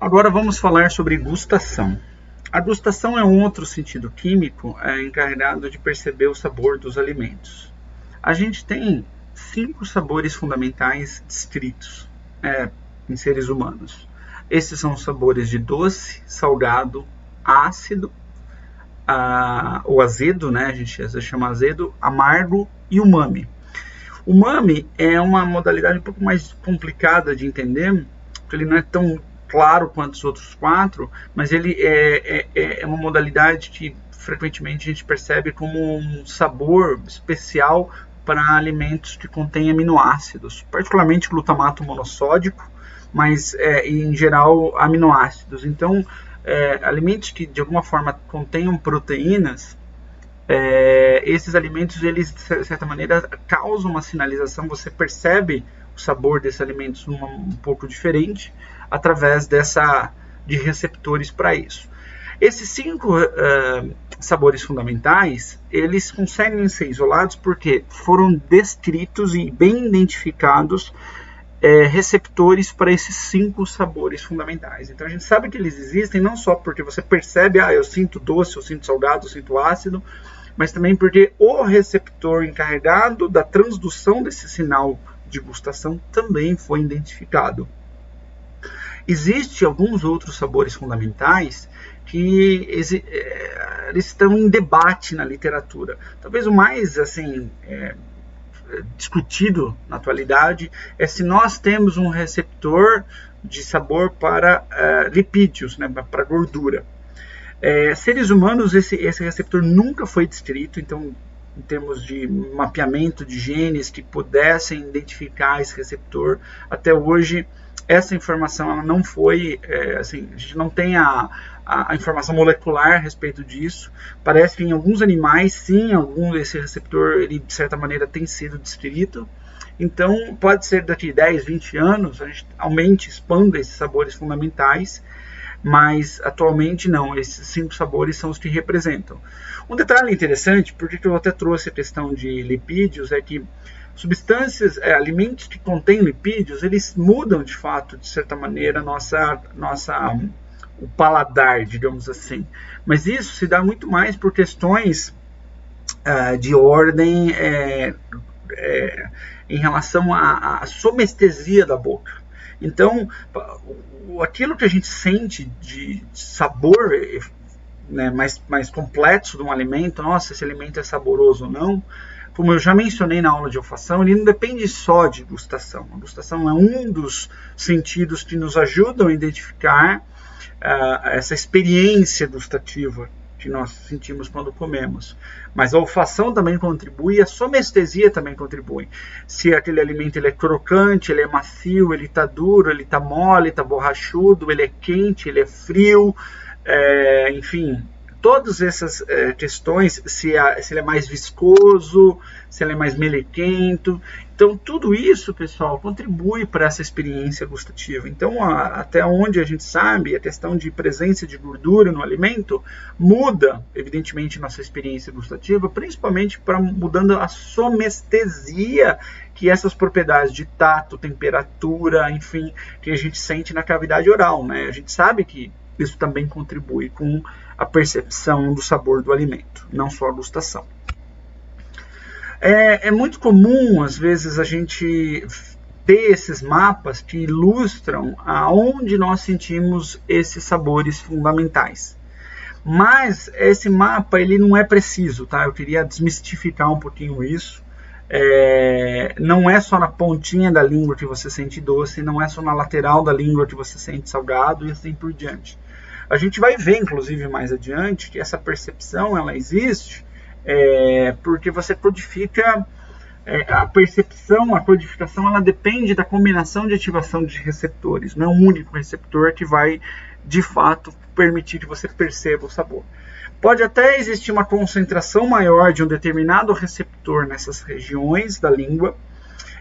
Agora vamos falar sobre gustação. A gustação é um outro sentido químico encarregado de perceber o sabor dos alimentos. A gente tem 5 sabores fundamentais descritos em seres humanos. Esses são os sabores de doce, salgado, ácido, ou azedo, né? A gente às vezes chama azedo, amargo e umami. O umami é uma modalidade um pouco mais complicada de entender, porque ele não é tão claro quanto os outros 4, mas ele é uma modalidade que frequentemente a gente percebe como um sabor especial para alimentos que contêm aminoácidos, particularmente glutamato monossódico, mas em geral aminoácidos. Então, alimentos que de alguma forma contenham proteínas, esses alimentos, eles de certa maneira causam uma sinalização, você percebe o sabor desses alimentos um pouco diferente através de receptores para isso. Esses 5 sabores fundamentais, eles conseguem ser isolados porque foram descritos e bem identificados receptores para esses 5 sabores fundamentais. Então a gente sabe que eles existem não só porque você percebe, eu sinto doce, eu sinto salgado, eu sinto ácido, mas também porque o receptor encarregado da transdução desse sinal de gustação também foi identificado. Existem alguns outros sabores fundamentais que eles estão em debate na literatura. Talvez o mais discutido na atualidade é se nós temos um receptor de sabor para lipídios, né, para gordura. Seres humanos, esse receptor nunca foi descrito, então em termos de mapeamento de genes que pudessem identificar esse receptor, até hoje essa informação ela não foi, a gente não tem a informação molecular a respeito disso. Parece que em alguns animais, sim, esse receptor, ele de certa maneira tem sido descrito. Então, pode ser daqui 10, 20 anos, a gente aumente, expanda esses sabores fundamentais, mas atualmente não, esses 5 sabores são os que representam. Um detalhe interessante, porque eu até trouxe a questão de lipídios, é que substâncias, alimentos que contêm lipídios, eles mudam de fato, de certa maneira, o paladar, digamos assim. Mas isso se dá muito mais por questões de ordem em relação à somestesia da boca. Então, aquilo que a gente sente de sabor, né, mais complexo de um alimento, nossa, esse alimento é saboroso ou não, como eu já mencionei na aula de olfação, ele não depende só de gustação. A gustação é um dos sentidos que nos ajudam a identificar essa experiência gustativa que nós sentimos quando comemos. Mas a olfação também contribui e a somestesia também contribui. Se aquele alimento ele é crocante, ele é macio, ele está duro, ele está mole, está borrachudo, ele é quente, ele é frio, enfim, todas essas questões, se ele é mais viscoso, se ele é mais melequento. Então, tudo isso, pessoal, contribui para essa experiência gustativa. Então, até onde a gente sabe, a questão de presença de gordura no alimento muda, evidentemente, nossa experiência gustativa, principalmente mudando a somestesia, que essas propriedades de tato, temperatura, enfim, que a gente sente na cavidade oral, né? A gente sabe que isso também contribui com a percepção do sabor do alimento, não só a gustação. É muito comum, às vezes, a gente ter esses mapas que ilustram aonde nós sentimos esses sabores fundamentais. Mas esse mapa ele não é preciso, tá? Eu queria desmistificar um pouquinho isso. Não é só na pontinha da língua que você sente doce, não é só na lateral da língua que você sente salgado e assim por diante. A gente vai ver, inclusive, mais adiante, que essa percepção ela existe porque você codifica a percepção, a codificação, ela depende da combinação de ativação de receptores. Não é um único receptor que vai, de fato, permitir que você perceba o sabor. Pode até existir uma concentração maior de um determinado receptor nessas regiões da língua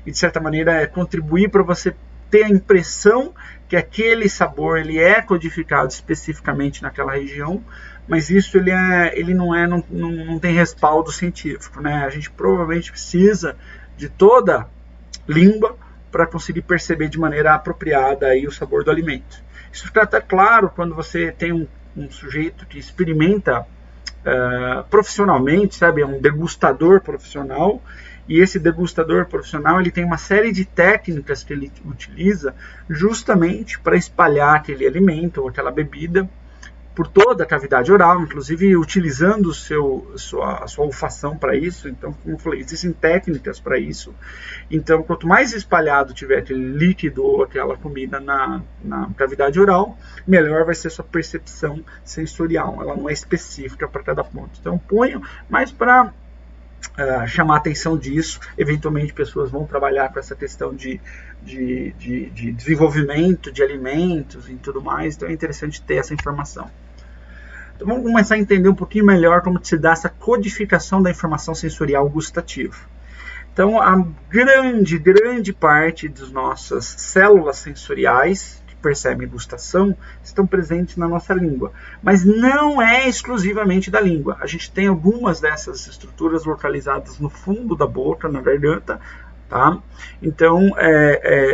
e, de certa maneira, contribuir para você ter a impressão que aquele sabor ele é codificado especificamente naquela região, mas isso ele não tem respaldo científico, né? A gente provavelmente precisa de toda língua para conseguir perceber de maneira apropriada aí o sabor do alimento. Isso fica até claro quando você tem um sujeito que experimenta profissionalmente, sabe, é um degustador profissional, e esse degustador profissional ele tem uma série de técnicas que ele utiliza justamente para espalhar aquele alimento ou aquela bebida por toda a cavidade oral, inclusive utilizando a sua olfação para isso. Então, como eu falei, existem técnicas para isso. Então, quanto mais espalhado tiver aquele líquido ou aquela comida na cavidade oral, melhor vai ser a sua percepção sensorial. Ela não é específica para cada ponto. Então, ponho mais para chamar a atenção disso. Eventualmente, pessoas vão trabalhar com essa questão de desenvolvimento de alimentos e tudo mais. Então, é interessante ter essa informação. Então, vamos começar a entender um pouquinho melhor como se dá essa codificação da informação sensorial gustativa. Então, a grande parte das nossas células sensoriais que percebem gustação estão presentes na nossa língua, mas não é exclusivamente da língua. A gente tem algumas dessas estruturas localizadas no fundo da boca, na garganta, tá? Então,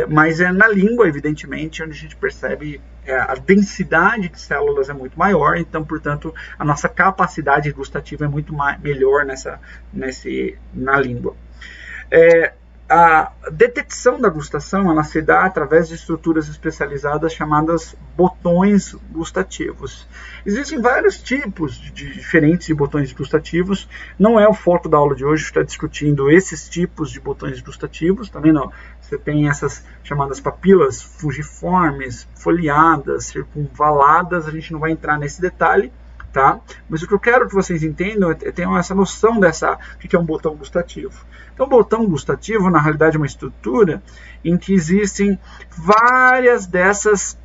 mas é na língua, evidentemente, onde a gente percebe a densidade de células é muito maior, então, portanto, a nossa capacidade gustativa é muito melhor na língua. A detecção da gustação ela se dá através de estruturas especializadas chamadas botões gustativos. Existem vários tipos diferentes de botões gustativos. Não é o foco da aula de hoje estar discutindo esses tipos de botões gustativos, também não. Você tem essas chamadas papilas fugiformes, foliadas, circunvaladas, a gente não vai entrar nesse detalhe, tá? Mas o que eu quero que vocês entendam é ter essa noção do que é um botão gustativo. Então, o botão gustativo, na realidade, é uma estrutura em que existem várias dessas...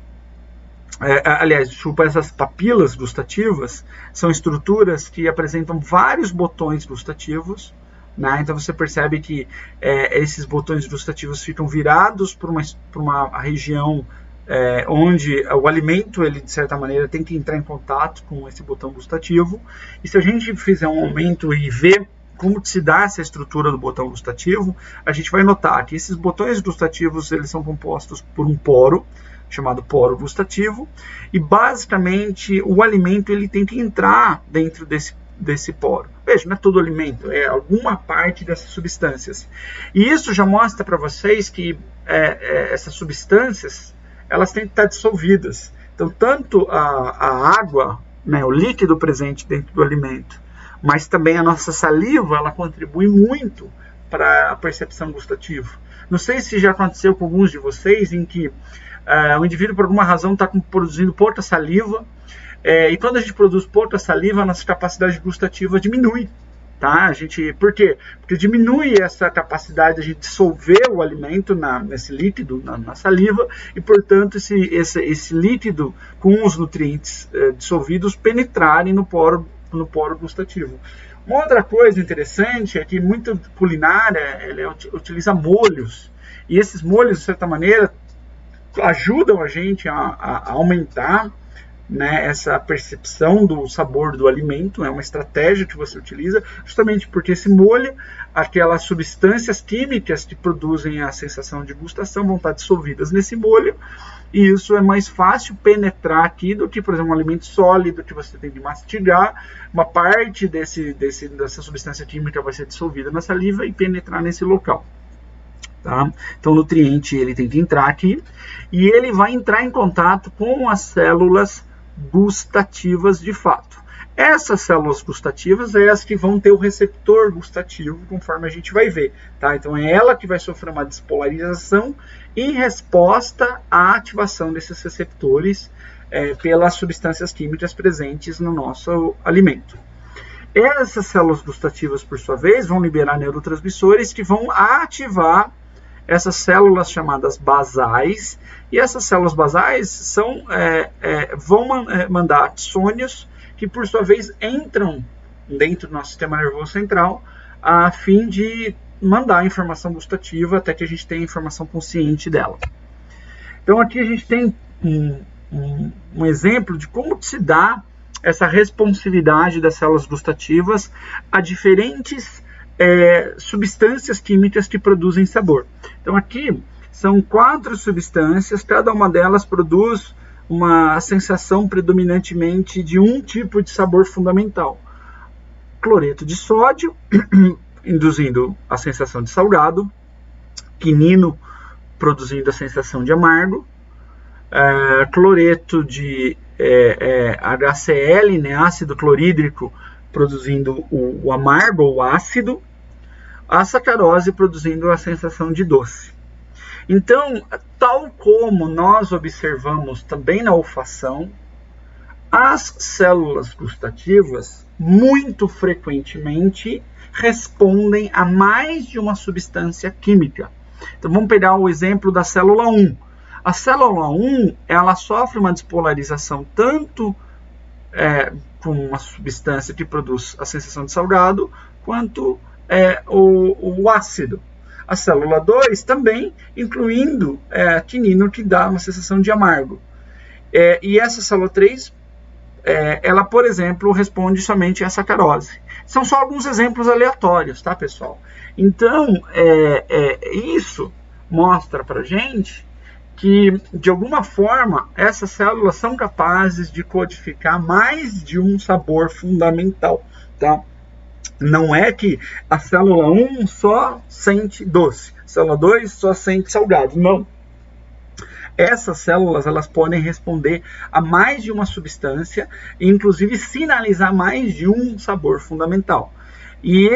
essas papilas gustativas são estruturas que apresentam vários botões gustativos, né? Então, você percebe que esses botões gustativos ficam virados para uma região onde o alimento, ele, de certa maneira, tem que entrar em contato com esse botão gustativo. E se a gente fizer um aumento e ver como se dá essa estrutura do botão gustativo, a gente vai notar que esses botões gustativos eles são compostos por um poro, chamado poro gustativo, e basicamente o alimento ele tem que entrar dentro desse poro. Veja, não é todo alimento, é alguma parte dessas substâncias. E isso já mostra para vocês que essas substâncias elas têm que estar dissolvidas. Então, tanto a água, né, o líquido presente dentro do alimento, mas também a nossa saliva, ela contribui muito para a percepção gustativa. Não sei se já aconteceu com alguns de vocês em que o indivíduo, por alguma razão, está produzindo pouca saliva, e quando a gente produz pouca saliva, a nossa capacidade gustativa diminui. Tá? Por quê? Porque diminui essa capacidade de a gente dissolver o alimento nesse líquido, na saliva, e, portanto, esse líquido com os nutrientes dissolvidos penetrarem no poro gustativo. Uma outra coisa interessante é que muita culinária ela utiliza molhos, e esses molhos, de certa maneira, ajudam a gente a aumentar, né, essa percepção do sabor do alimento. É uma estratégia que você utiliza, justamente porque esse molho, aquelas substâncias químicas que produzem a sensação de gustação vão estar dissolvidas nesse molho, e isso é mais fácil penetrar aqui do que, por exemplo, um alimento sólido que você tem que mastigar. Uma parte dessa substância química vai ser dissolvida na saliva e penetrar nesse local. Tá? Então o nutriente ele tem que entrar aqui e ele vai entrar em contato com as células gustativas de fato. Essas células gustativas é as que vão ter o receptor gustativo, conforme a gente vai ver. Tá? Então é ela que vai sofrer uma despolarização em resposta à ativação desses receptores pelas substâncias químicas presentes no nosso alimento. Essas células gustativas, por sua vez, vão liberar neurotransmissores que vão ativar essas células chamadas basais, e essas células basais vão mandar axônios que, por sua vez, entram dentro do nosso sistema nervoso central a fim de mandar a informação gustativa até que a gente tenha a informação consciente dela. Então aqui a gente tem um exemplo de como se dá essa responsividade das células gustativas a diferentes substâncias químicas que produzem sabor. Então aqui são 4 substâncias, cada uma delas produz uma sensação predominantemente de um tipo de sabor fundamental. Cloreto de sódio, induzindo a sensação de salgado, quinino, produzindo a sensação de amargo, cloreto de HCl, né, ácido clorídrico, produzindo o amargo ou ácido, a sacarose produzindo a sensação de doce. Então, tal como nós observamos também na olfação, as células gustativas muito frequentemente respondem a mais de uma substância química. Então vamos pegar o exemplo da célula 1. A célula 1 ela sofre uma despolarização tanto com uma substância que produz a sensação de salgado, quanto o ácido. A célula 2 também, incluindo quinino, que dá uma sensação de amargo. E essa célula 3, ela, por exemplo, responde somente à sacarose. São só alguns exemplos aleatórios, tá, pessoal? Então, isso mostra para a gente que, de alguma forma, essas células são capazes de codificar mais de um sabor fundamental, tá? Não é que a célula 1 só sente doce, a célula 2 só sente salgado, não. Essas células elas podem responder a mais de uma substância e, inclusive, sinalizar mais de um sabor fundamental. E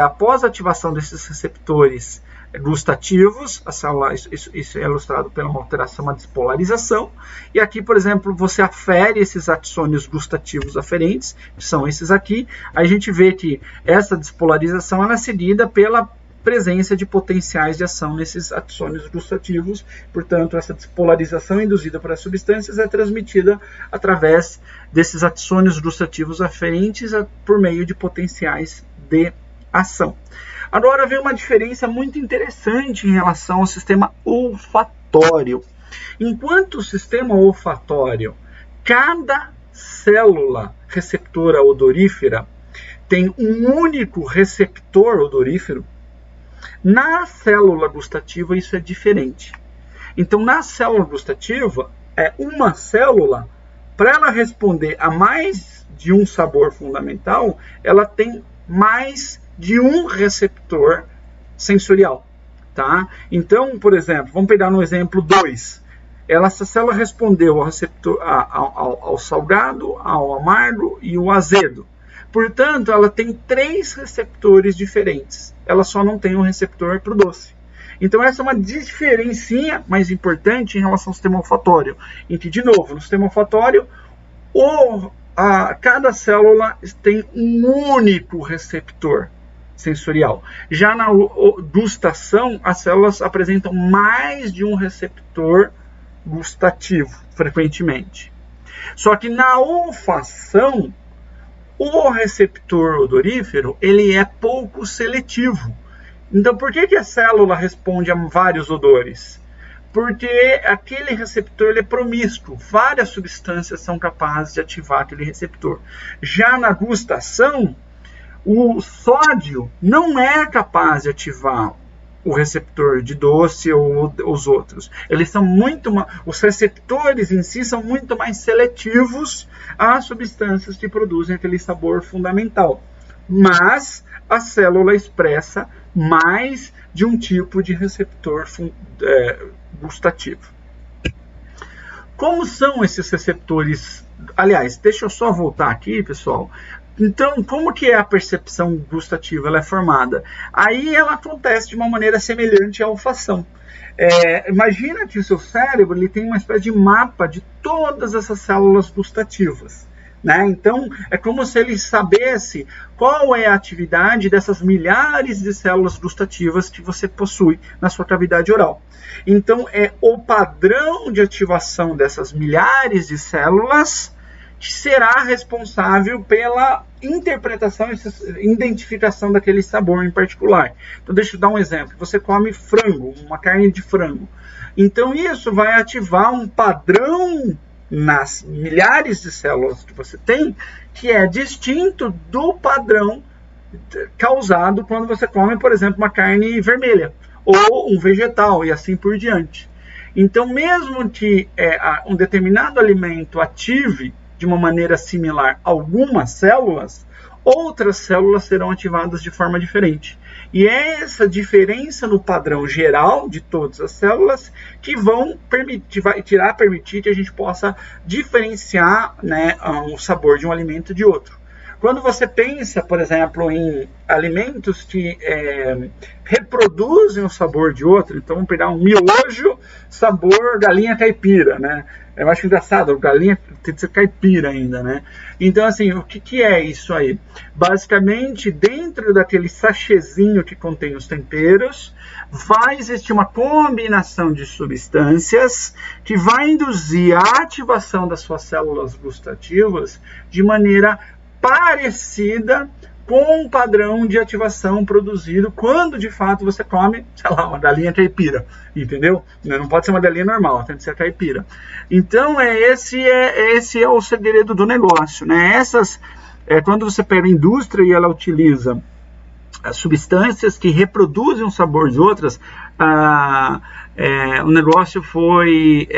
após a ativação desses receptores gustativos, a célula, isso é ilustrado pela uma alteração, uma despolarização, e aqui, por exemplo, você afere esses axônios gustativos aferentes, que são esses aqui, aí a gente vê que essa despolarização ela é seguida pela presença de potenciais de ação nesses axônios gustativos, portanto, essa despolarização induzida por as substâncias é transmitida através desses axônios gustativos aferentes por meio de potenciais de ação. Agora vem uma diferença muito interessante em relação ao sistema olfatório. Enquanto o sistema olfatório, cada célula receptora odorífera tem um único receptor odorífero, na célula gustativa isso é diferente. Então, na célula gustativa, uma célula, para ela responder a mais de um sabor fundamental, ela tem mais de um receptor sensorial, tá? Então, por exemplo, vamos pegar no exemplo 2. Essa célula respondeu ao receptor, ao salgado, ao amargo e ao azedo. Portanto, ela tem 3 receptores diferentes. Ela só não tem um receptor para o doce. Então, essa é uma diferencinha mais importante em relação ao sistema olfatório. Em que, de novo, no sistema olfatório, cada célula tem um único receptor sensorial. Já na gustação, as células apresentam mais de um receptor gustativo, frequentemente. Só que na olfação, o receptor odorífero ele é pouco seletivo. Então, por que a célula responde a vários odores? Porque aquele receptor ele é promíscuo. Várias substâncias são capazes de ativar aquele receptor. Já na gustação, o sódio não é capaz de ativar o receptor de doce ou os outros. Os receptores em si são muito mais seletivos às substâncias que produzem aquele sabor fundamental. Mas a célula expressa mais de um tipo de receptor gustativo. Como são esses receptores? Aliás, deixa eu só voltar aqui, pessoal. Então, como que é a percepção gustativa? Ela é formada. Aí ela acontece de uma maneira semelhante à olfação. Imagina que o seu cérebro ele tem uma espécie de mapa de todas essas células gustativas. Né? Então, é como se ele sabesse qual é a atividade dessas milhares de células gustativas que você possui na sua cavidade oral. Então, é o padrão de ativação dessas milhares de células que será responsável pela interpretação e identificação daquele sabor em particular. Então, deixa eu dar um exemplo. Você come frango, uma carne de frango. Então, isso vai ativar um padrão nas milhares de células que você tem, que é distinto do padrão causado quando você come, por exemplo, uma carne vermelha ou um vegetal e assim por diante. Então, mesmo que um determinado alimento ative de uma maneira similar algumas células, outras células serão ativadas de forma diferente. E é essa diferença no padrão geral de todas as células que vai permitir que a gente possa diferenciar, né, o sabor de um alimento de outro. Quando você pensa, por exemplo, em alimentos que reproduzem o sabor de outro, então vamos pegar um miojo sabor galinha caipira, né? Eu acho engraçado, galinha tem que ser caipira ainda, né? Então, assim, o que é isso aí? Basicamente, dentro daquele sachêzinho que contém os temperos, vai existir uma combinação de substâncias que vai induzir a ativação das suas células gustativas de maneira parecida com o padrão de ativação produzido quando de fato você come, sei lá, uma galinha caipira, entendeu? Não pode ser uma galinha normal, tem que ser caipira. Então esse é o segredo do negócio, né? Quando você pega a indústria e ela utiliza as substâncias que reproduzem o sabor de outras, o negócio foi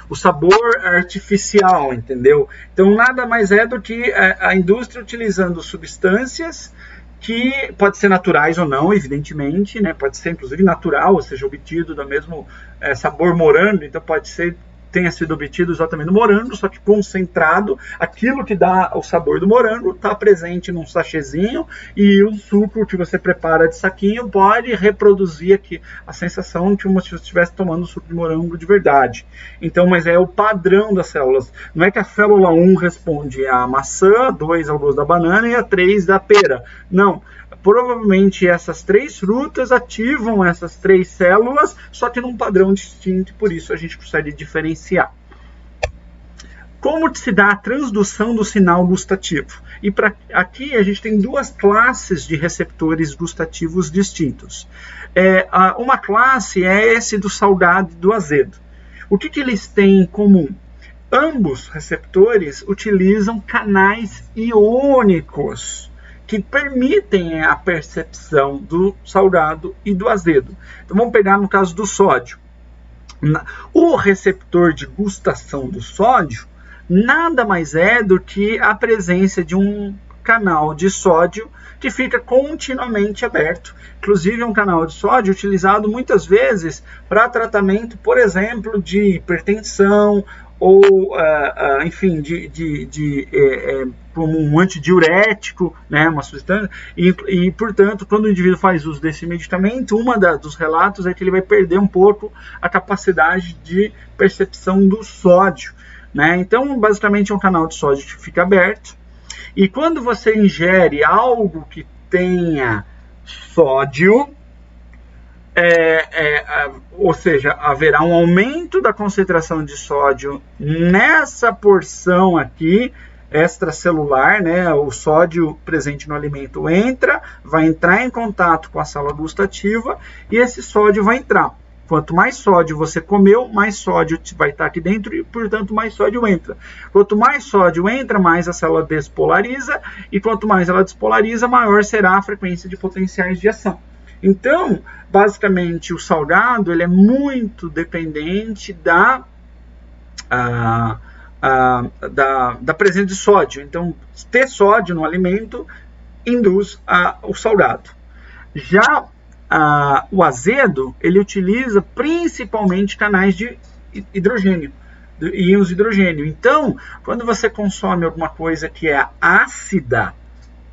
o sabor artificial, entendeu? Então nada mais é do que a indústria utilizando substâncias que pode ser naturais ou não, evidentemente, né? Pode ser inclusive natural, ou seja, obtido do mesmo sabor morango, então pode ser tenha sido obtido exatamente no morango, só que concentrado, aquilo que dá o sabor do morango está presente num sachêzinho, e o suco que você prepara de saquinho pode reproduzir aqui a sensação de como se você estivesse tomando suco de morango de verdade. Então, mas é o padrão das células. Não é que a célula 1 responde à maçã, a 2 ao gosto da banana e a 3 da pera. Não. Provavelmente essas 3 frutas ativam essas 3 células, só que num padrão distinto, e por isso a gente consegue diferenciar. Como se dá a transdução do sinal gustativo? E aqui a gente tem 2 classes de receptores gustativos distintos. Uma classe é esse do salgado e do azedo. O que eles têm em comum? Ambos receptores utilizam canais iônicos, que permitem a percepção do salgado e do azedo. Então vamos pegar no caso do sódio. O receptor de gustação do sódio nada mais é do que a presença de um canal de sódio que fica continuamente aberto. Inclusive é um canal de sódio utilizado muitas vezes para tratamento, por exemplo, de hipertensão, ou, enfim, como um antidiurético, né, uma substância, e, portanto, quando o indivíduo faz uso desse medicamento, dos relatos é que ele vai perder um pouco a capacidade de percepção do sódio, né? Então, basicamente, é um canal de sódio que fica aberto, e quando você ingere algo que tenha sódio, ou seja, haverá um aumento da concentração de sódio nessa porção aqui extracelular, né? O sódio presente no alimento vai entrar em contato com a célula gustativa e esse sódio vai entrar. Quanto mais sódio você comeu, mais sódio vai estar aqui dentro e, portanto, mais sódio entra. Quanto mais sódio entra, mais a célula despolariza, e quanto mais ela despolariza, maior será a frequência de potenciais de ação. Então, basicamente, o salgado ele é muito dependente da presença de sódio. Então, ter sódio no alimento induz o salgado. Já o azedo, ele utiliza principalmente canais de hidrogênio, íons de hidrogênio. Então, quando você consome alguma coisa que é ácida,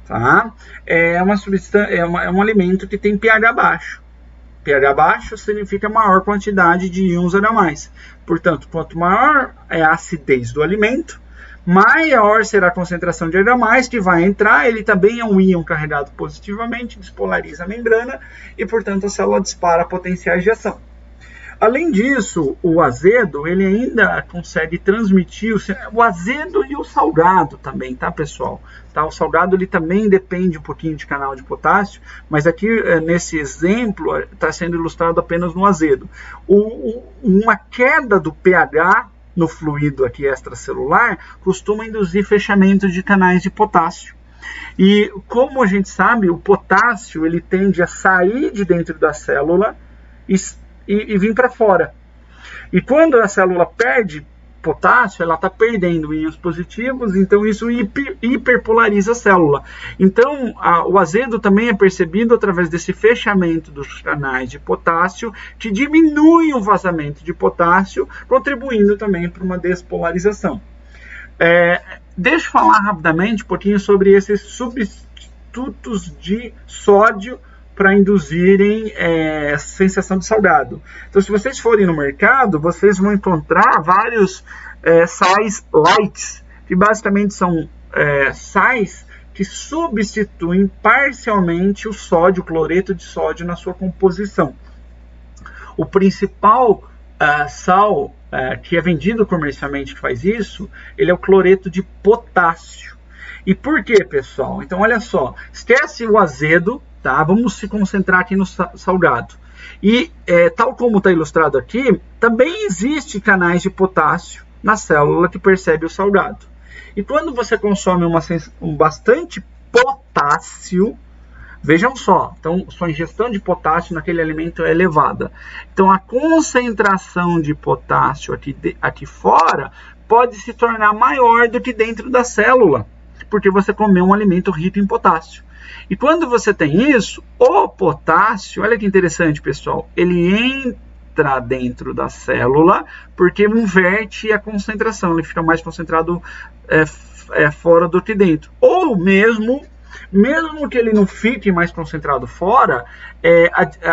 tá? É um alimento que tem pH baixo. pH baixo significa maior quantidade de íons a mais. Portanto, quanto maior é a acidez do alimento, maior será a concentração de H+, que vai entrar. Ele também é um íon carregado positivamente, despolariza a membrana e, portanto, a célula dispara potenciais de ação. Além disso, o azedo, ele ainda consegue transmitir o azedo e o salgado também, tá, pessoal? Tá, o salgado, ele também depende um pouquinho de canal de potássio, mas aqui, nesse exemplo, está sendo ilustrado apenas no azedo. Uma queda do pH no fluido aqui extracelular costuma induzir fechamento de canais de potássio. E, como a gente sabe, o potássio, ele tende a sair de dentro da célula e vir para fora. E quando a célula perde potássio, ela está perdendo íons positivos, então isso hiperpolariza a célula. Então, o azedo também é percebido através desse fechamento dos canais de potássio, que diminui o vazamento de potássio, contribuindo também para uma despolarização. Deixa eu falar rapidamente um pouquinho sobre esses substitutos de sódio para induzirem sensação de salgado. Então, se vocês forem no mercado, vocês vão encontrar vários sais lights, que basicamente são sais que substituem parcialmente o sódio, o cloreto de sódio na sua composição. O principal sal que é vendido comercialmente que faz isso, ele é o cloreto de potássio. E por quê, pessoal? Então, olha só, esquece o azedo, tá? Vamos se concentrar aqui no salgado. E, tal como está ilustrado aqui, também existe canais de potássio na célula que percebe o salgado. E quando você consome bastante potássio, vejam só, então sua ingestão de potássio naquele alimento é elevada. Então a concentração de potássio aqui fora pode se tornar maior do que dentro da célula, porque você comeu um alimento rico em potássio. E quando você tem isso, o potássio, olha que interessante, pessoal, ele entra dentro da célula porque inverte a concentração, ele fica mais concentrado fora do que dentro. Ou mesmo que ele não fique mais concentrado fora,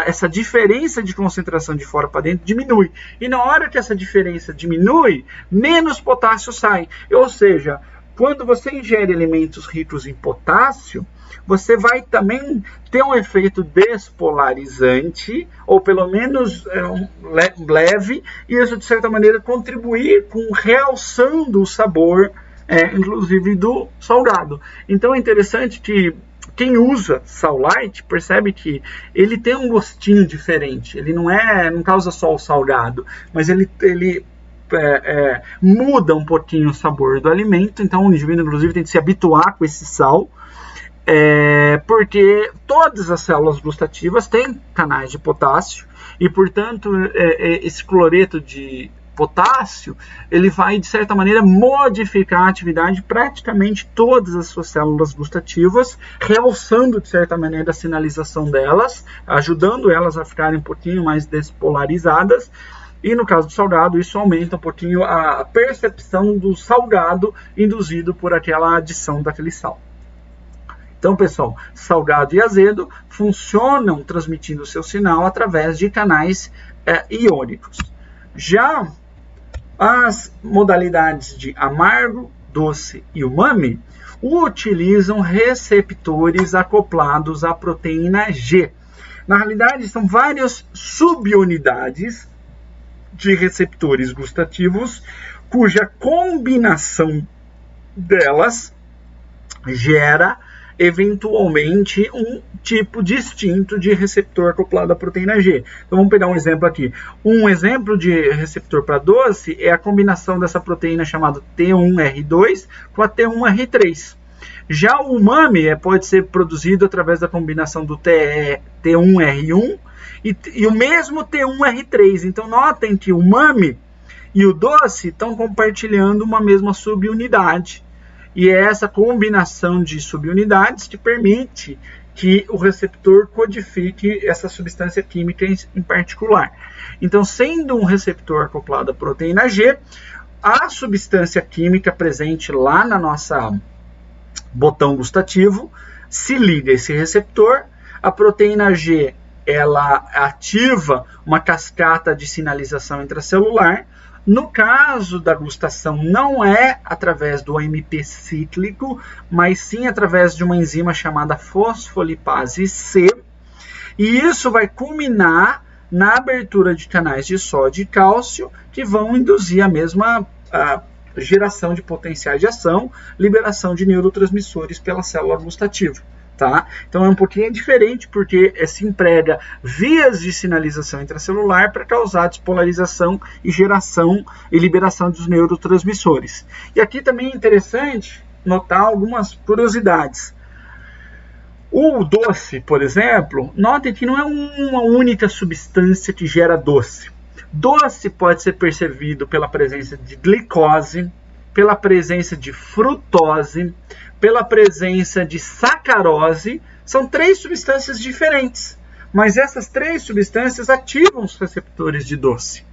essa diferença de concentração de fora para dentro diminui. E na hora que essa diferença diminui, menos potássio sai. Ou seja, quando você ingere alimentos ricos em potássio, você vai também ter um efeito despolarizante, ou pelo menos leve, e isso de certa maneira contribuir com realçando o sabor, inclusive do salgado. Então é interessante que quem usa sal light percebe que ele tem um gostinho diferente. Ele não causa só o salgado, mas ele muda um pouquinho o sabor do alimento. Então o indivíduo inclusive tem que se habituar com esse sal, porque todas as células gustativas têm canais de potássio e, portanto, esse cloreto de potássio, ele vai, de certa maneira, modificar a atividade de praticamente todas as suas células gustativas, realçando, de certa maneira, a sinalização delas, ajudando elas a ficarem um pouquinho mais despolarizadas. E no caso do salgado, isso aumenta um pouquinho a percepção do salgado induzido por aquela adição daquele sal. Então, pessoal, salgado e azedo funcionam transmitindo o seu sinal através de canais iônicos. Já as modalidades de amargo, doce e umami utilizam receptores acoplados à proteína G. Na realidade, são várias subunidades de receptores gustativos, cuja combinação delas gera eventualmente um tipo distinto de receptor acoplado à proteína G. Então vamos pegar um exemplo aqui. Um exemplo de receptor para doce é a combinação dessa proteína chamada T1R2 com a T1R3. Já o umami pode ser produzido através da combinação do T1R1 e o mesmo T1R3. Então notem que o umami e o doce estão compartilhando uma mesma subunidade. E é essa combinação de subunidades que permite que o receptor codifique essa substância química em particular. Então, sendo um receptor acoplado à proteína G, a substância química presente lá na nossa botão gustativo se liga a esse receptor. A proteína G, ela ativa uma cascata de sinalização intracelular. No caso da gustação, não é através do AMP cíclico, mas sim através de uma enzima chamada fosfolipase C. E isso vai culminar na abertura de canais de sódio e cálcio, que vão induzir a mesma geração de potenciais de ação, liberação de neurotransmissores pela célula gustativa. Tá? Então é um pouquinho diferente porque se emprega vias de sinalização intracelular para causar despolarização e geração e liberação dos neurotransmissores. E aqui também é interessante notar algumas curiosidades. O doce, por exemplo, notem que não é uma única substância que gera doce. Doce pode ser percebido pela presença de glicose, pela presença de frutose, pela presença de sacarose. São 3 substâncias diferentes, mas essas 3 substâncias ativam os receptores de doce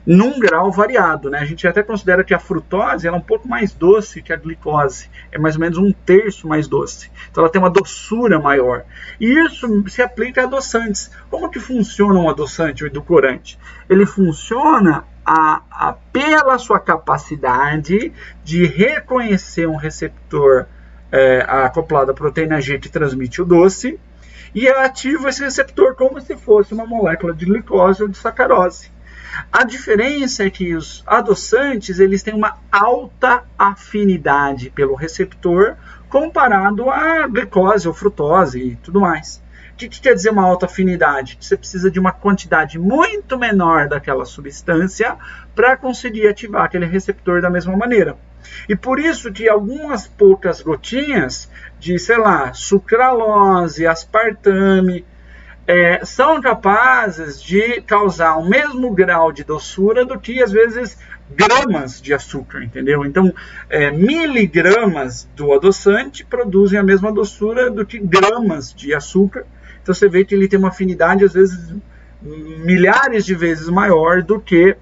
num grau variado, né? A gente até considera que a frutose ela é um pouco mais doce que a glicose, é mais ou menos 1/3 mais doce. Então ela tem uma doçura maior. E isso se aplica a adoçantes. Como que funciona um adoçante, o edulcorante? Ele funciona pela sua capacidade de reconhecer um receptor acoplado à proteína G que transmite o doce, e ativa esse receptor como se fosse uma molécula de glicose ou de sacarose. A diferença é que os adoçantes eles têm uma alta afinidade pelo receptor comparado à glicose ou frutose e tudo mais. O que quer dizer uma alta afinidade? Você precisa de uma quantidade muito menor daquela substância para conseguir ativar aquele receptor da mesma maneira. E por isso que algumas poucas gotinhas de, sei lá, sucralose, aspartame, são capazes de causar o mesmo grau de doçura do que, às vezes, gramas de açúcar, entendeu? Então, miligramas do adoçante produzem a mesma doçura do que gramas de açúcar. Então, você vê que ele tem uma afinidade, às vezes, milhares de vezes maior do que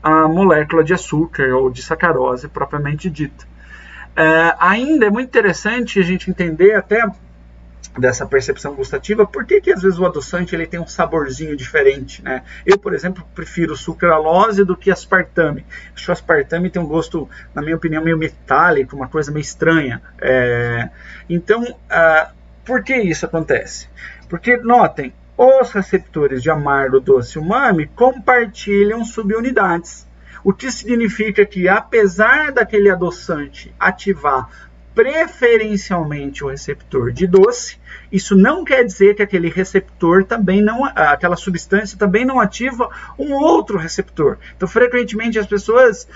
a molécula de açúcar ou de sacarose propriamente dita. Ainda é muito interessante a gente entender até dessa percepção gustativa, por que às vezes o adoçante ele tem um saborzinho diferente, né? Eu, por exemplo, prefiro sucralose do que aspartame. Acho que o aspartame tem um gosto, na minha opinião, meio metálico, uma coisa meio estranha. Então, por que isso acontece? Porque, notem, os receptores de amargo, doce e umami compartilham subunidades, o que significa que, apesar daquele adoçante ativar preferencialmente o receptor de doce, isso não quer dizer que aquele receptor também não, aquela substância também não ativa um outro receptor. Então, frequentemente as pessoas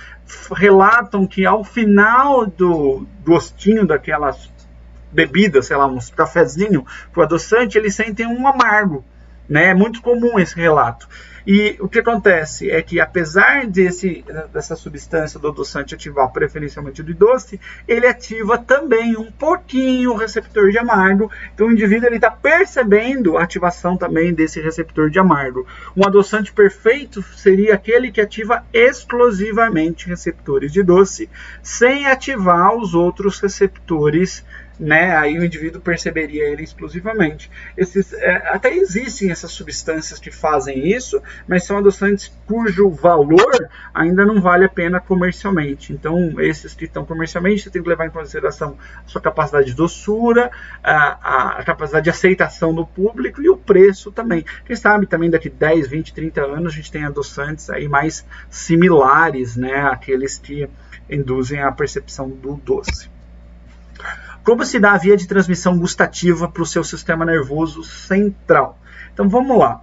relatam que ao final do gostinho daquelas bebidas, sei lá, um cafezinho, o adoçante, eles sentem um amargo, né? É muito comum esse relato. E o que acontece é que, apesar dessa substância do adoçante ativar preferencialmente do doce, ele ativa também um pouquinho o receptor de amargo. Então, o indivíduo está percebendo a ativação também desse receptor de amargo. Um adoçante perfeito seria aquele que ativa exclusivamente receptores de doce, sem ativar os outros receptores, né? Aí o indivíduo perceberia ele exclusivamente. Até existem essas substâncias que fazem isso, mas são adoçantes cujo valor ainda não vale a pena comercialmente. Então, esses que estão comercialmente, você tem que levar em consideração a sua capacidade de doçura, a capacidade de aceitação do público e o preço também. Quem sabe também daqui 10, 20, 30 anos a gente tem adoçantes aí mais similares, né, àqueles que induzem a percepção do doce. Como se dá a via de transmissão gustativa para o seu sistema nervoso central? Então vamos lá.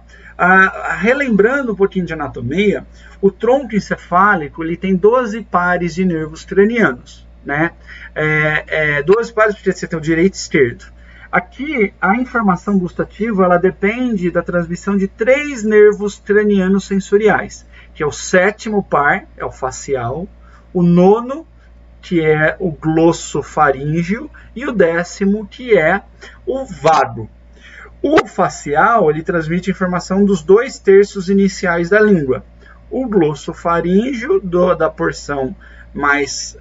Relembrando um pouquinho de anatomia, o tronco encefálico ele tem 12 pares de nervos cranianos, né? 12 pares porque você tem o direito e esquerdo. Aqui, a informação gustativa ela depende da transmissão de 3 nervos cranianos sensoriais, que é o 7º par, é o facial, o 9º, que é o glossofaríngeo, e o 10º, que é o vago. O facial, ele transmite informação dos 2/3 iniciais da língua. O glossofaríngeo, da porção mais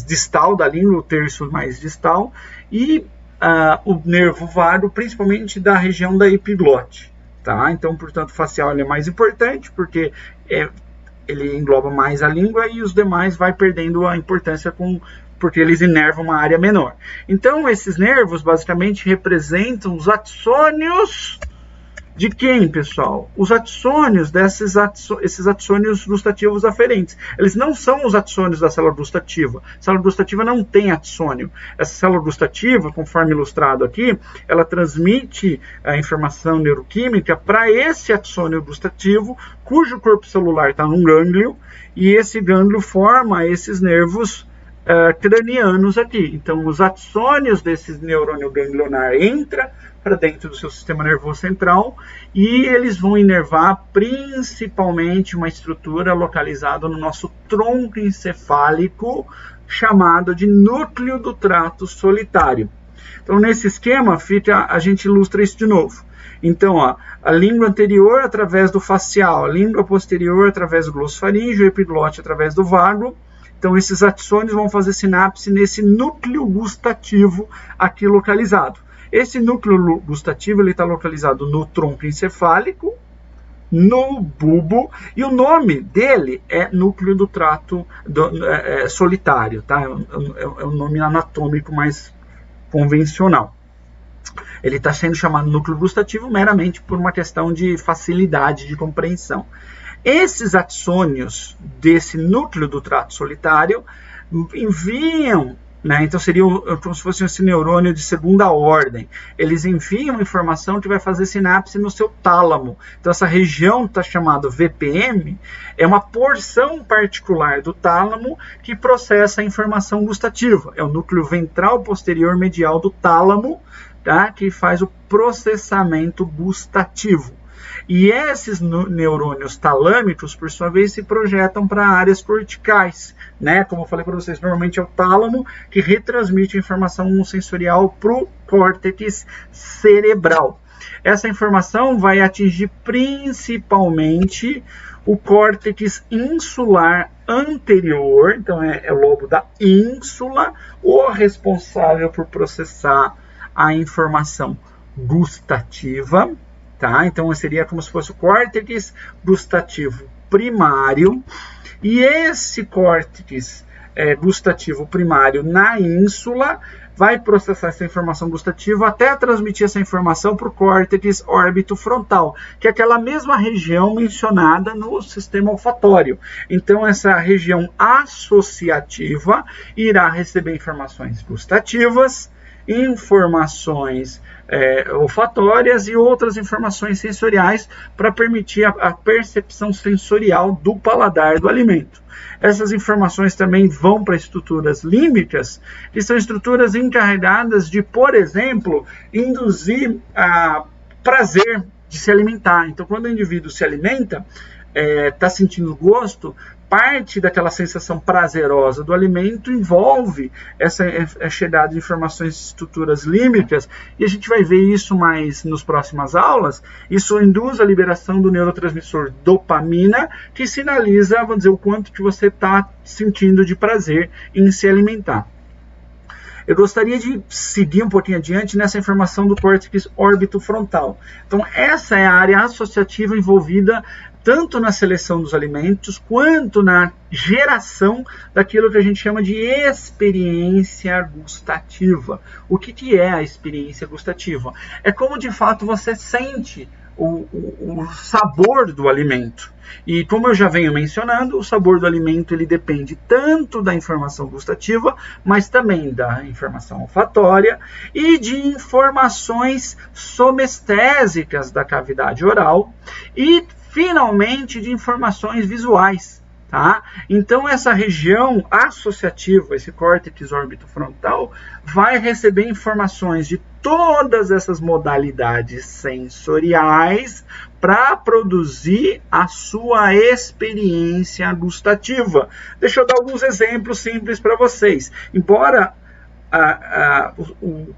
distal da língua, o terço mais distal, e o nervo vago, principalmente da região da epiglote. Tá? Então, portanto, o facial ele é mais importante, porque ele engloba mais a língua e os demais vai perdendo a importância porque eles inervam uma área menor. Então, esses nervos basicamente representam os axônios de quem, pessoal? Os axônios esses axônios gustativos aferentes. Eles não são os axônios da célula gustativa. A célula gustativa não tem axônio. Essa célula gustativa, conforme ilustrado aqui, ela transmite a informação neuroquímica para esse axônio gustativo, cujo corpo celular está num gânglio, e esse gânglio forma esses nervos cranianos aqui. Então, os axônios desse neurônio ganglionar entram para dentro do seu sistema nervoso central e eles vão inervar principalmente uma estrutura localizada no nosso tronco encefálico, chamado de núcleo do trato solitário. Então, nesse esquema, a gente ilustra isso de novo. Então, ó, a língua anterior através do facial, a língua posterior através do glossofaríngeo, o epiglote através do vago. Então, esses axônios vão fazer sinapse nesse núcleo gustativo aqui localizado. Esse núcleo gustativo está localizado no tronco encefálico, no bulbo, e o nome dele é núcleo do trato solitário, tá? É um nome anatômico mais convencional. Ele está sendo chamado núcleo gustativo meramente por uma questão de facilidade de compreensão. Esses axônios desse núcleo do trato solitário enviam, né, então seria como se fosse esse neurônio de segunda ordem. Eles enviam informação que vai fazer sinapse no seu tálamo. Então essa região está chamada VPM, é uma porção particular do tálamo que processa a informação gustativa. É o núcleo ventral posterior medial do tálamo, tá, que faz o processamento gustativo. E esses neurônios talâmicos, por sua vez, se projetam para áreas corticais, né? Como eu falei para vocês, normalmente é o tálamo que retransmite a informação sensorial para o córtex cerebral. Essa informação vai atingir principalmente o córtex insular anterior, então é o lobo da ínsula, o responsável por processar a informação gustativa. Tá? Então seria como se fosse o córtex gustativo primário, e esse córtex gustativo primário na ínsula vai processar essa informação gustativa até transmitir essa informação para o córtex órbito-frontal, que é aquela mesma região mencionada no sistema olfatório. Então essa região associativa irá receber informações gustativas, informações olfatórias e outras informações sensoriais para permitir a percepção sensorial do paladar do alimento. Essas informações também vão para estruturas límbicas, que são estruturas encarregadas de, por exemplo, induzir prazer de se alimentar. Então, quando o indivíduo se alimenta, está sentindo gosto, parte daquela sensação prazerosa do alimento envolve essa chegada de informações de estruturas límbicas, e a gente vai ver isso mais nas próximas aulas. Isso induz a liberação do neurotransmissor dopamina, que sinaliza, vamos dizer, o quanto que você está sentindo de prazer em se alimentar. Eu gostaria de seguir um pouquinho adiante nessa informação do córtex órbito-frontal. Então, essa é a área associativa envolvida tanto na seleção dos alimentos, quanto na geração daquilo que a gente chama de experiência gustativa. O que é a experiência gustativa? É como, de fato, você sente o sabor do alimento. E como eu já venho mencionando, o sabor do alimento ele depende tanto da informação gustativa, mas também da informação olfatória e de informações somestésicas da cavidade oral e, finalmente, de informações visuais. Tá? Então, essa região associativa, esse córtex órbito-frontal, vai receber informações de todas essas modalidades sensoriais para produzir a sua experiência gustativa. Deixa eu dar alguns exemplos simples para vocês. Embora o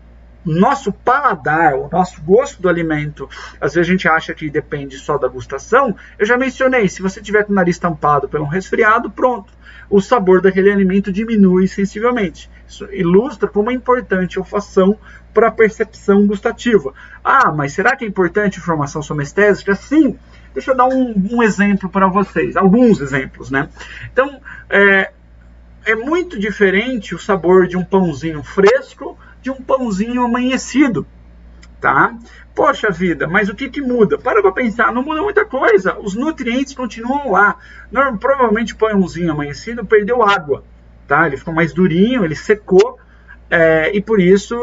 nosso paladar, o nosso gosto do alimento, às vezes a gente acha que depende só da gustação, eu já mencionei, se você tiver com o nariz tampado por um resfriado, pronto, o sabor daquele alimento diminui sensivelmente. Isso ilustra como é importante a olfação para a percepção gustativa. Ah, mas será que é importante a informação somestésica? Sim. Deixa eu dar um exemplo para vocês, alguns exemplos, né? Então, é muito diferente o sabor de um pãozinho fresco de um pãozinho amanhecido, tá? Poxa vida, mas o que muda? Para pensar, não muda muita coisa, os nutrientes continuam lá. Provavelmente o pãozinho amanhecido perdeu água, tá? Ele ficou mais durinho, ele secou, e por isso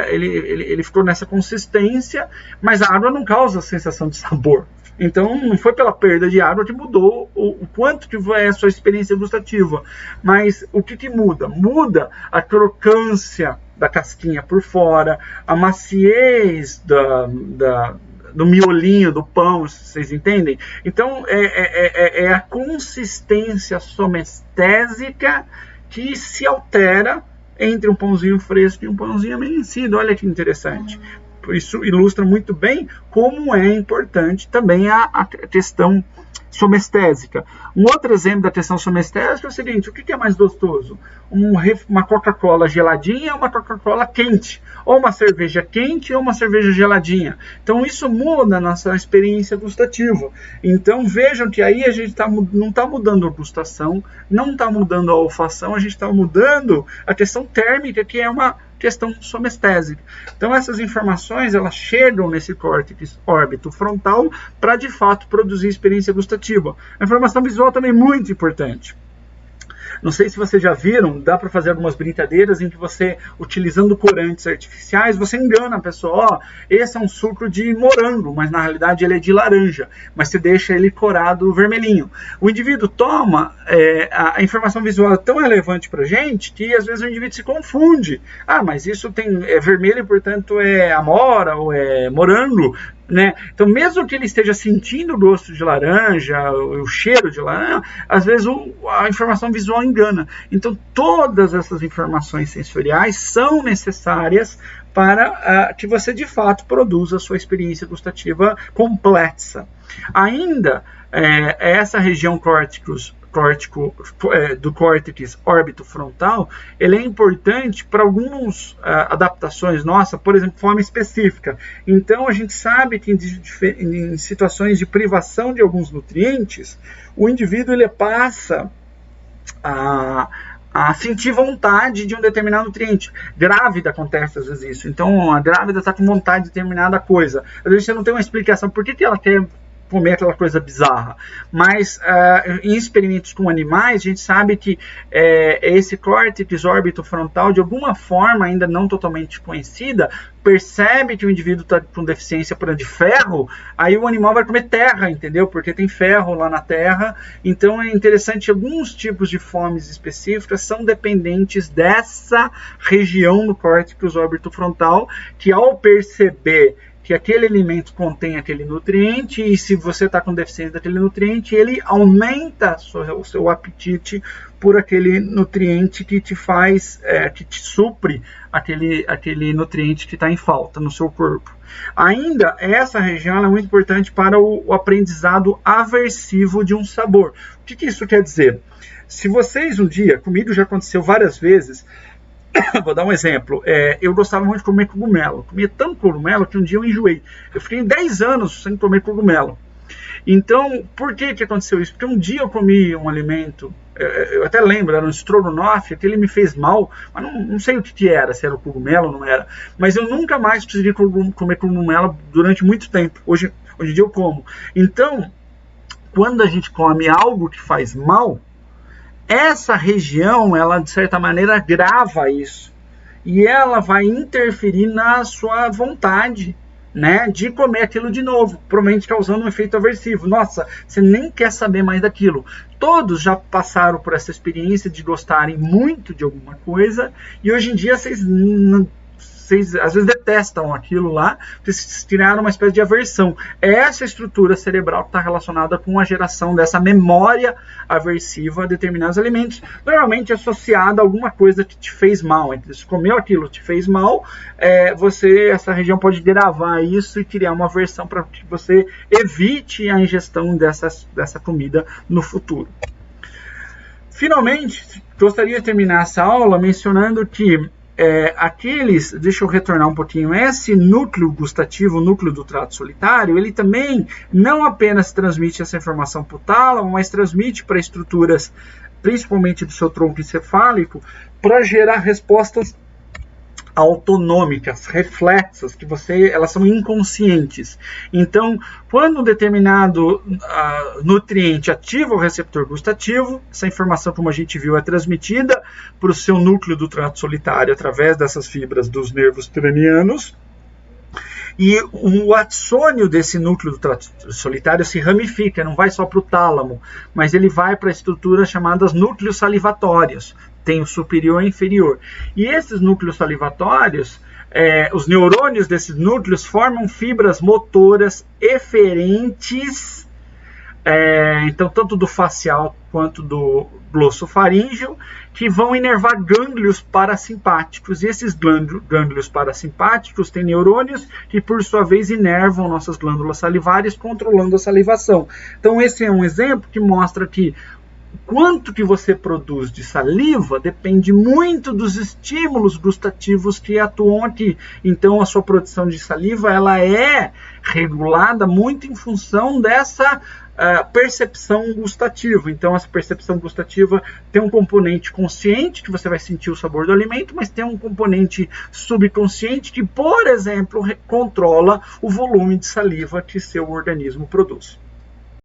ele ficou nessa consistência, mas a água não causa sensação de sabor. Então não foi pela perda de água que mudou o quanto que é a sua experiência gustativa, mas o que muda? Muda a crocância da casquinha por fora, a maciez do miolinho do pão, vocês entendem? Então é a consistência somestésica que se altera entre um pãozinho fresco e um pãozinho amanhecido. Olha que interessante. Isso ilustra muito bem como é importante também a questão somestésica. Um outro exemplo da questão somestésica é o seguinte: o que é mais gostoso? Uma Coca-Cola geladinha ou uma Coca-Cola quente? Ou uma cerveja quente ou uma cerveja geladinha? Então isso muda a nossa experiência gustativa. Então vejam que aí a gente não está mudando a gustação, não está mudando a olfação, a gente está mudando a questão térmica, que é uma questão somestésica. Então essas informações elas chegam nesse córtex órbito frontal para de fato produzir experiência gustativa. A informação visual também é muito importante. Não sei se vocês já viram, dá para fazer algumas brincadeiras em que você, utilizando corantes artificiais, você engana a pessoa. Esse é um suco de morango, mas na realidade ele é de laranja, mas você deixa ele corado vermelhinho. O indivíduo toma, a informação visual é tão relevante para a gente que às vezes o indivíduo se confunde. Mas isso é vermelho e portanto é amora ou é morango. Né? Então, mesmo que ele esteja sentindo o gosto de laranja, o cheiro de laranja, às vezes a informação visual engana. Então, todas essas informações sensoriais são necessárias para que você, de fato, produza a sua experiência gustativa complexa. Ainda, essa região do córtex órbito frontal, ele é importante para algumas adaptações nossas, por exemplo, fome específica. Então a gente sabe que em situações de privação de alguns nutrientes, o indivíduo ele passa a sentir vontade de um determinado nutriente. Grávida acontece às vezes isso. Então a grávida está com vontade de determinada coisa. Às vezes você não tem uma explicação por que ela quer comer aquela coisa bizarra, mas em experimentos com animais a gente sabe que esse córtex órbito frontal, de alguma forma ainda não totalmente conhecida, percebe que o indivíduo está com deficiência, por exemplo, de ferro, aí o animal vai comer terra, entendeu? Porque tem ferro lá na terra. Então é interessante, alguns tipos de fomes específicas são dependentes dessa região no córtex órbito frontal, que ao perceber que aquele alimento contém aquele nutriente, e se você está com deficiência daquele nutriente, ele aumenta o seu apetite por aquele nutriente que te faz, que te supre aquele nutriente que está em falta no seu corpo. Ainda, essa região é muito importante para o aprendizado aversivo de um sabor. O que isso quer dizer? Se vocês um dia, comigo já aconteceu várias vezes, vou dar um exemplo. Eu gostava muito de comer cogumelo. Comia tanto cogumelo que um dia eu enjoei. Eu fiquei 10 anos sem comer cogumelo. Então, por que aconteceu isso? Porque um dia eu comi um alimento, eu até lembro, era um estrogonofe, que ele me fez mal, mas não sei o que era, se era o cogumelo ou não era. Mas eu nunca mais consegui comer cogumelo durante muito tempo. Hoje em dia eu como. Então, quando a gente come algo que faz mal, essa região, ela de certa maneira grava isso. E ela vai interferir na sua vontade, né, de comer aquilo de novo, provavelmente causando um efeito aversivo. Nossa, você nem quer saber mais daquilo. Todos já passaram por essa experiência de gostarem muito de alguma coisa e hoje em dia vocês às vezes detestam aquilo lá, porque vocês criaram uma espécie de aversão. Essa estrutura cerebral está relacionada com a geração dessa memória aversiva a determinados alimentos, normalmente associada a alguma coisa que te fez mal. Então, se comeu aquilo te fez mal, essa região pode gravar isso e criar uma aversão para que você evite a ingestão dessa comida no futuro. Finalmente, gostaria de terminar essa aula mencionando que deixa eu retornar um pouquinho, esse núcleo gustativo, o núcleo do trato solitário, ele também não apenas transmite essa informação para o tálamo, mas transmite para estruturas, principalmente do seu tronco encefálico, para gerar respostas autonômicas, reflexas, que elas são inconscientes. Então, quando um determinado nutriente ativa o receptor gustativo, essa informação, como a gente viu, é transmitida para o seu núcleo do trato solitário através dessas fibras dos nervos cranianos. E o axônio desse núcleo do trato solitário se ramifica, não vai só para o tálamo, mas ele vai para estruturas chamadas núcleos salivatórios. Tem o superior e o inferior. E esses núcleos salivatórios, os neurônios desses núcleos formam fibras motoras eferentes, então tanto do facial quanto do glossofaríngeo, que vão inervar gânglios parasimpáticos. E esses gânglios parasimpáticos têm neurônios que, por sua vez, inervam nossas glândulas salivares, controlando a salivação. Então, esse é um exemplo que mostra que quanto que você produz de saliva depende muito dos estímulos gustativos que atuam aqui. Então, a sua produção de saliva ela é regulada muito em função dessa percepção gustativa. Então, essa percepção gustativa tem um componente consciente, que você vai sentir o sabor do alimento, mas tem um componente subconsciente que, por exemplo, controla o volume de saliva que seu organismo produz.